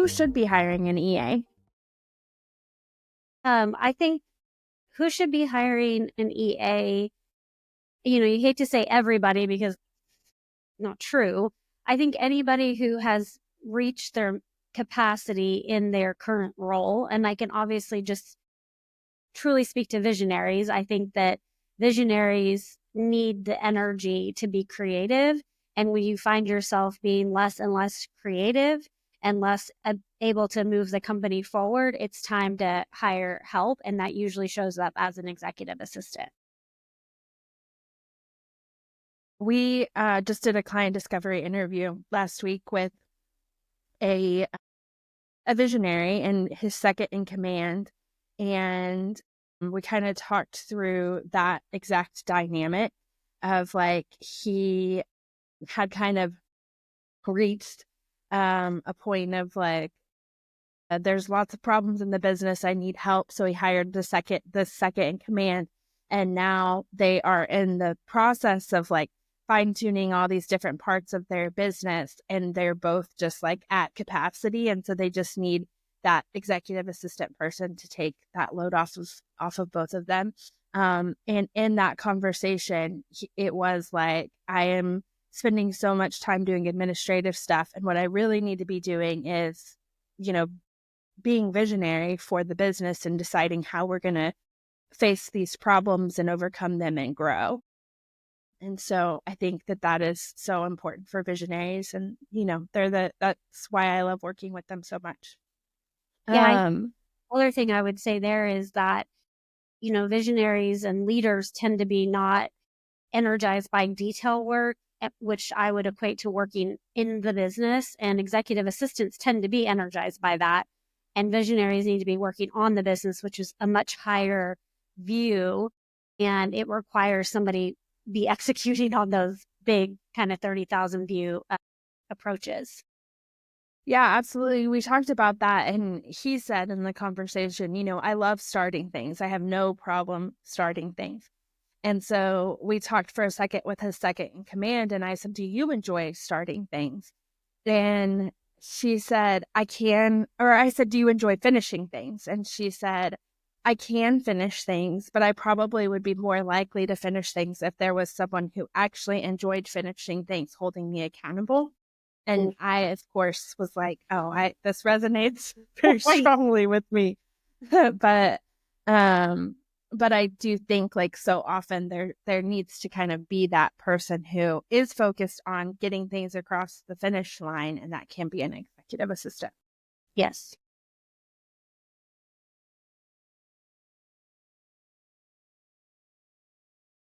who should be hiring an EA? I think who should be hiring an EA, you hate to say everybody because it's not true. I think anybody who has reached their capacity in their current role, and I can obviously just truly speak to visionaries. I think that visionaries need the energy to be creative. And when you find yourself being less and less creative and less able to move the company forward, it's time to hire help. And that usually shows up as an executive assistant. We just did a client discovery interview last week with a visionary and his second in command. And we kind of talked through that exact dynamic of like he had kind of reached a point of like, there's lots of problems in the business. I need help. So he hired the second in command. And now they are in the process of like fine tuning all these different parts of their business. And they're both just like at capacity. And so they just need that executive assistant person to take that load off of both of them. And in that conversation, it was like, I am spending so much time doing administrative stuff. And what I really need to be doing is, being visionary for the business and deciding how we're going to face these problems and overcome them and grow. And so I think that is so important for visionaries. And, that's why I love working with them so much. Yeah. Other thing I would say there is that, visionaries and leaders tend to be not energized by detail work, which I would equate to working in the business, and executive assistants tend to be energized by that. And visionaries need to be working on the business, which is a much higher view. And it requires somebody be executing on those big kind of 30,000 view approaches. Yeah, absolutely. We talked about that. And he said in the conversation, I love starting things. I have no problem starting things. And so we talked for a second with his second in command. And I said, do you enjoy starting things? And she said, I said, do you enjoy finishing things? And she said, I can finish things, but I probably would be more likely to finish things if there was someone who actually enjoyed finishing things, holding me accountable. And I, of course, was like, this resonates very strongly with me. But I do think like so often there needs to kind of be that person who is focused on getting things across the finish line, and that can be an executive assistant. Yes.